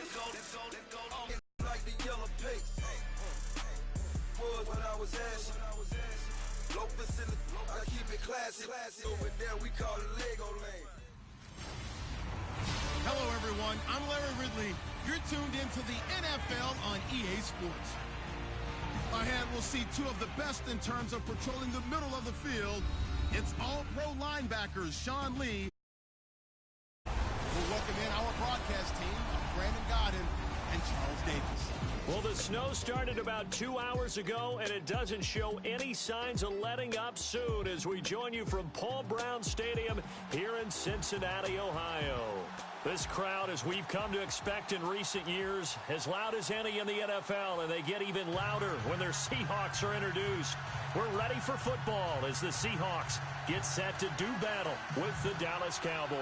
Like the yellow paint. Was when I was asking. Loafers in the I keep it classy. Over there we call it Lego Lane. Hello everyone, I'm Larry Ridley. You're tuned into the NFL on EA Sports. Ahead, we'll see two of the best in terms of patrolling the middle of the field. It's all-pro linebackers Sean Lee. We'll welcome in our broadcast team of Brandon Godden and Charles Davis. Well, the snow started about 2 hours ago, and it doesn't show any signs of letting up soon as we join you from Paul Brown Stadium here in Cincinnati, Ohio. This crowd, as we've come to expect in recent years, as loud as any in the NFL, and they get even louder when their Seahawks are introduced. We're ready for football as the Seahawks get set to do battle with the Dallas Cowboys.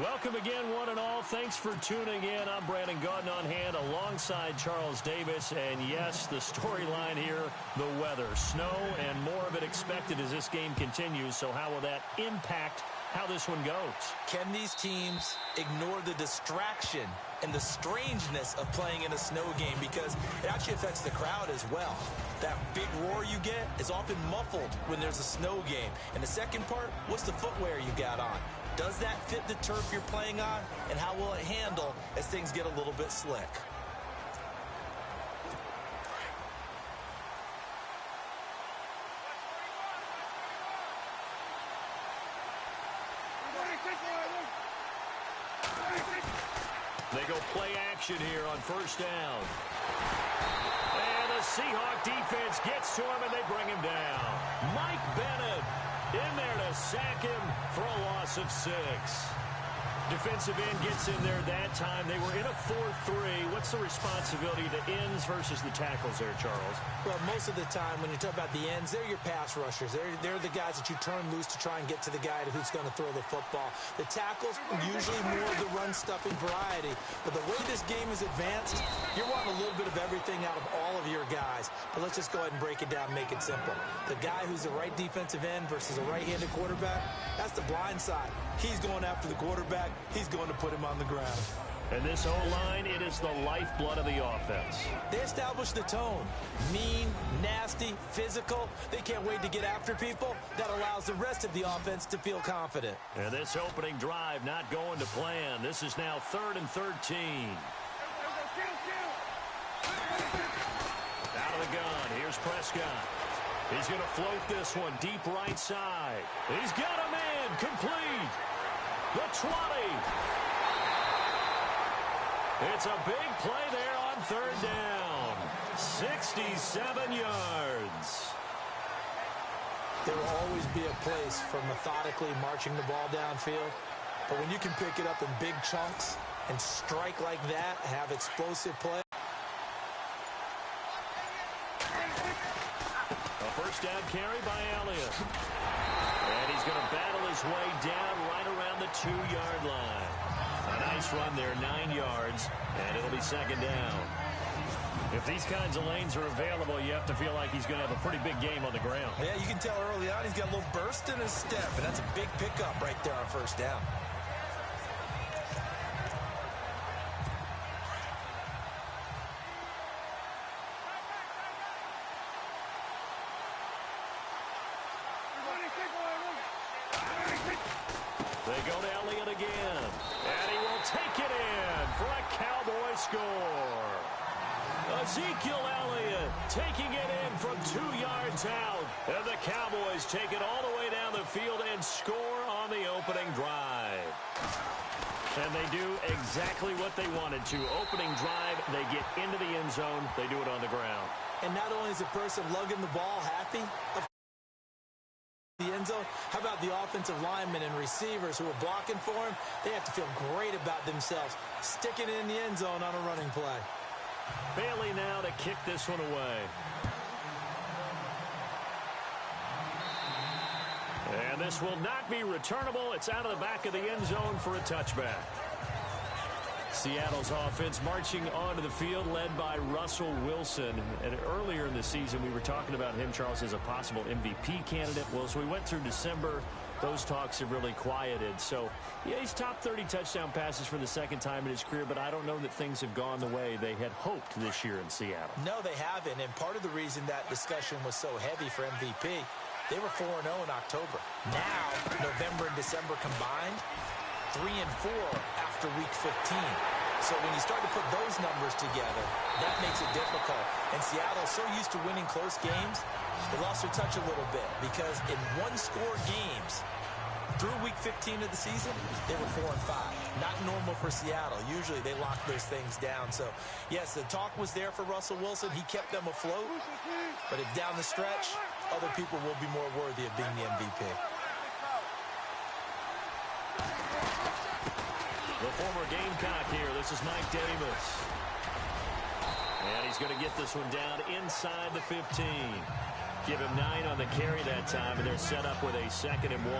Welcome again, one and all. Thanks for tuning in. I'm Brandon Godden on hand alongside Charles Davis. And yes, the storyline here, the weather. Snow and more of it expected as this game continues. So how will that impact how this one goes? Can these teams ignore the distraction and the strangeness of playing in a snow game? Because it actually affects the crowd as well. That big roar you get is often muffled when there's a snow game. And the second part, what's the footwear you got on? Does that fit the turf you're playing on? And how will it handle as things get a little bit slick? They go play action here on first down. And the Seahawk defense gets to him, and they bring him down. Mike Bennett in there to sack him for a loss of 6. Defensive end gets in there that time. They were in a 4-3. What's the responsibility of the ends versus the tackles there, Charles? Well, most of the time when you talk about the ends, they're your pass rushers. They're the guys that you turn loose to try and get to the guy who's going to throw the football. The tackles, usually more of the run-stuffing variety. But the way this game is advanced, you're wanting a little bit of everything out of all of your guys. But let's just go ahead and break it down and make it simple. The guy who's the right defensive end versus a right-handed quarterback, that's the blind side. He's going after the quarterback. He's going to put him on the ground. And this O-line, it is the lifeblood of the offense. They establish the tone. Mean, nasty, physical. They can't wait to get after people. That allows the rest of the offense to feel confident. And this opening drive not going to plan. This is now 3rd and 13. Out of the gun. Here's Prescott. He's going to float this one deep right side. He's got him in. Complete. The 20. It's a big play there on 3rd down. 67 yards. There will always be a place for methodically marching the ball downfield. But when you can pick it up in big chunks and strike like that, have explosive play. A first down carry by Elliott. And he's going to battle his way down right around the 2-yard line. A nice run there, 9 yards, and it'll be 2nd down. If these kinds of lanes are available, you have to feel like he's going to have a pretty big game on the ground. Yeah, you can tell early on he's got a little burst in his step, and that's a big pickup right there on first down. They go to Elliott again, and he will take it in for a Cowboy score. Ezekiel Elliott taking it in from 2 yards out, and the Cowboys take it all the way down the field and score on the opening drive. And they do exactly what they wanted to. Opening drive, they get into the end zone, they do it on the ground. And not only is the person lugging the ball happy, the end zone, how about the offensive linemen and receivers who are blocking for him? They have to feel great about themselves, sticking it in the end zone on a running play. Bailey now to kick this one away. And this will not be returnable. It's out of the back of the end zone for a touchback. Seattle's offense marching onto the field, led by Russell Wilson. And earlier in the season, we were talking about him, Charles, as a possible MVP candidate. Well, as we went through December, those talks have really quieted. So, yeah, he's top 30 touchdown passes for the second time in his career, but I don't know that things have gone the way they had hoped this year in Seattle. No, they haven't, and part of the reason that discussion was so heavy for MVP, they were 4-0 in October. Now, November and December combined, 3-4 after Week 15. So when you start to put those numbers together, that makes it difficult. And Seattle's so used to winning close games, they lost their touch a little bit because in one-score games through Week 15 of the season, they were 4-5. Not normal for Seattle. Usually they lock those things down. So, yes, the talk was there for Russell Wilson. He kept them afloat. But if down the stretch, other people will be more worthy of being the MVP. The former Gamecock here. This is Mike Davis. And he's going to get this one down inside the 15. Give him 9 on the carry that time, and they're set up with a 2nd and 1.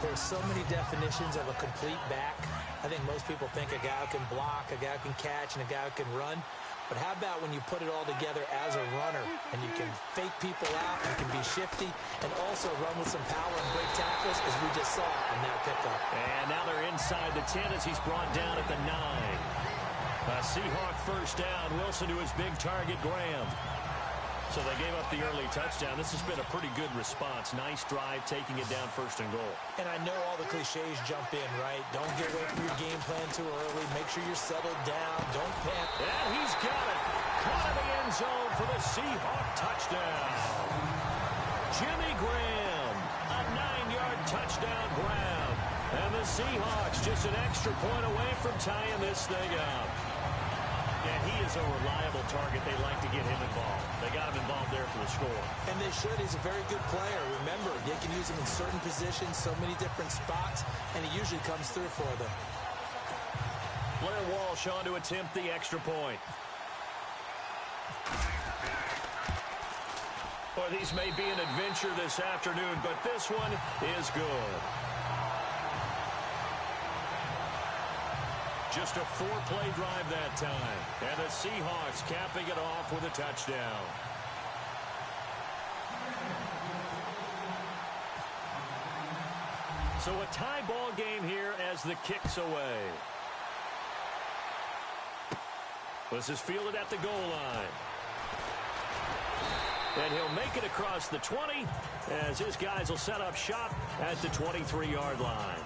There's so many definitions of a complete back. I think most people think a guy who can block, a guy who can catch, and a guy who can run. But how about when you put it all together as a runner, and you can fake people out, you can be shifty, and also run with some power and break tackles, as we just saw in that pickup. And now they're inside the 10 as he's brought down at the 9. A Seahawk first down. Wilson to his big target, Graham. So they gave up the early touchdown. This has been a pretty good response. Nice drive, taking it down 1st and goal. And I know all the cliches jump in, right? Don't get away from your game plan too early. Make sure you're settled down. Don't panic. And he's got it. Caught in the end zone for the Seahawk touchdown. Jimmy Graham, a 9-yard touchdown grab. And the Seahawks just an extra point away from tying this thing up. And he is a reliable target. They like to get him involved. They got him involved there for the score. And they should. He's a very good player. Remember, they can use him in certain positions, so many different spots, and he usually comes through for them. Blair Walsh on to attempt the extra point. Boy, these may be an adventure this afternoon, but this one is good. Just a 4-play drive that time. And the Seahawks capping it off with a touchdown. So a tie ball game here as the kick's away. This is fielded at the goal line. And he'll make it across the 20 as his guys will set up shop at the 23-yard line.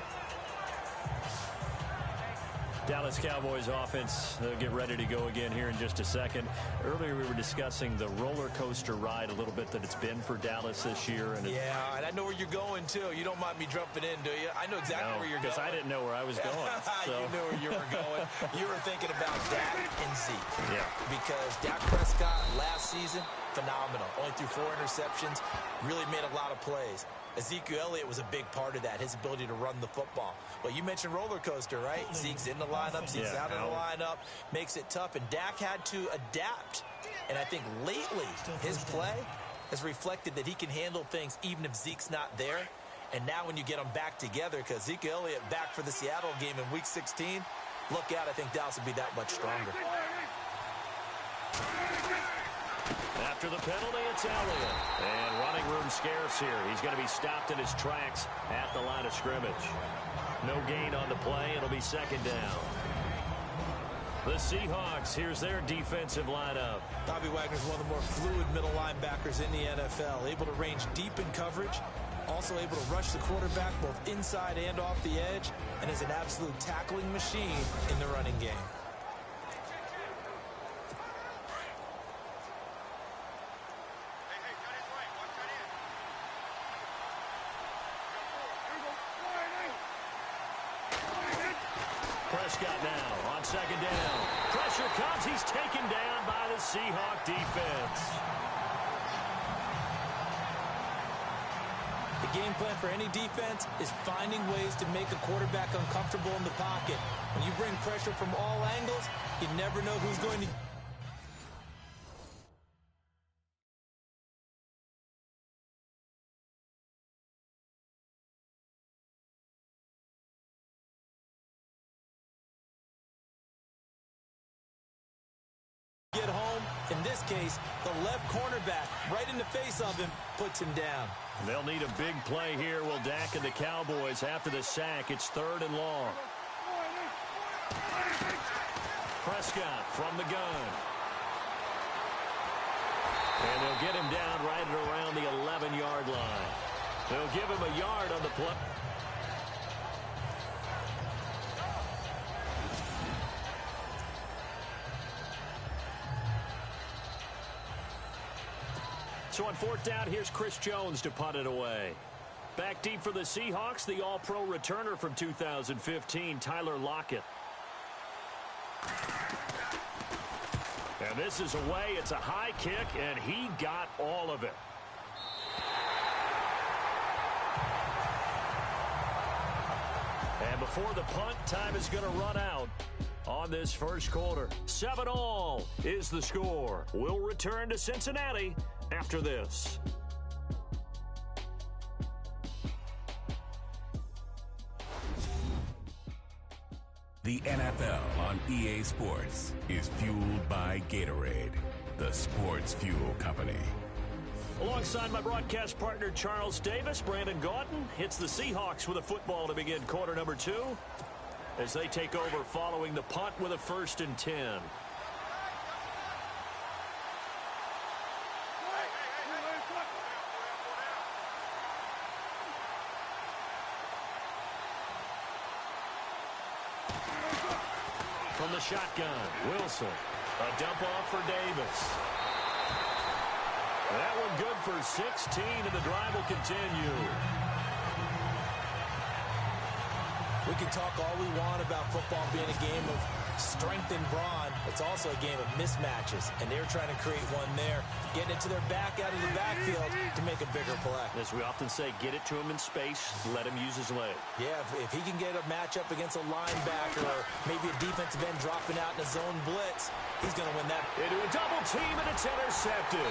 Dallas Cowboys offense, they'll get ready to go again here in just a second. Earlier we were discussing the roller coaster ride a little bit that it's been for Dallas this year. And yeah, and I know where you're going, too. You don't mind me jumping in, do you? I know exactly where you're going. Because I didn't know where I was going. So. You knew where you were going. You were thinking about Dak and Zeke. Yeah. Because Dak Prescott last season, phenomenal. Only threw 4 interceptions, really made a lot of plays. Ezekiel Elliott was a big part of that, his ability to run the football. Well, you mentioned roller coaster, right? Zeke's in the lineup, Zeke's out of the lineup, makes it tough, and Dak had to adapt. And I think lately his play has reflected that he can handle things even if Zeke's not there. And now when you get them back together, because Ezekiel Elliott back for the Seattle game in Week 16, look out, I think Dallas will be that much stronger. After the penalty, it's Elliott. And running room scarce here. He's going to be stopped in his tracks at the line of scrimmage. No gain on the play. It'll be 2nd down. The Seahawks, here's their defensive lineup. Bobby Wagner's one of the more fluid middle linebackers in the NFL. Able to range deep in coverage. Also able to rush the quarterback both inside and off the edge. And is an absolute tackling machine in the running game. Prescott now on 2nd down. Pressure comes. He's taken down by the Seahawk defense. The game plan for any defense is finding ways to make a quarterback uncomfortable in the pocket. When you bring pressure from all angles, you never know who's going to... get home. In this case, the left cornerback right in the face of him puts him down. They'll need a big play here, will Dak and the Cowboys. After the sack, it's 3rd and long. Prescott from the gun. And they'll get him down right at around the 11-yard line. They'll give him a yard on the play. So on 4th down, here's Chris Jones to punt it away. Back deep for the Seahawks, the all-pro returner from 2015, Tyler Lockett. And this is away. It's a high kick, and he got all of it. And before the punt, time is going to run out on this first quarter. 7-all is the score. We'll return to Cincinnati after this. The NFL on EA Sports is fueled by Gatorade, the sports fuel company. Alongside my broadcast partner Charles Davis, Brandon Gaudin hits the Seahawks with a football to begin quarter number 2 as they take over following the punt with a 1st and 10. From the shotgun, Wilson. A dump off for Davis. That one good for 16, and the drive will continue. We can talk all we want about football being a game of strength and brawn. It's also a game of mismatches, and they're trying to create one there, getting it to their back out of the backfield to make a bigger play. As we often say, get it to him in space, let him use his leg. Yeah, if he can get a matchup against a linebacker or maybe a defensive end dropping out in a zone blitz, he's going to win that. Into a double team, and it's intercepted.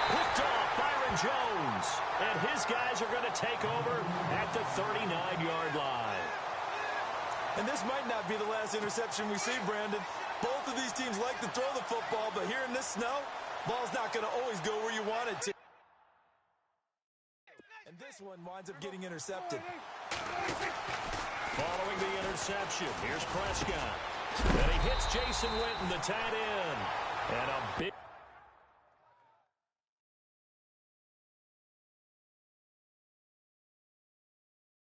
Picked off Byron Jones, and his guys are going to take over at the 39-yard line. And this might not be the last interception we see, Brandon. Both of these teams like to throw the football, but here in this snow, ball's not going to always go where you want it to. And this one winds up getting intercepted. Following the interception, here's Prescott. And he hits Jason Witten, the tight end. And a big...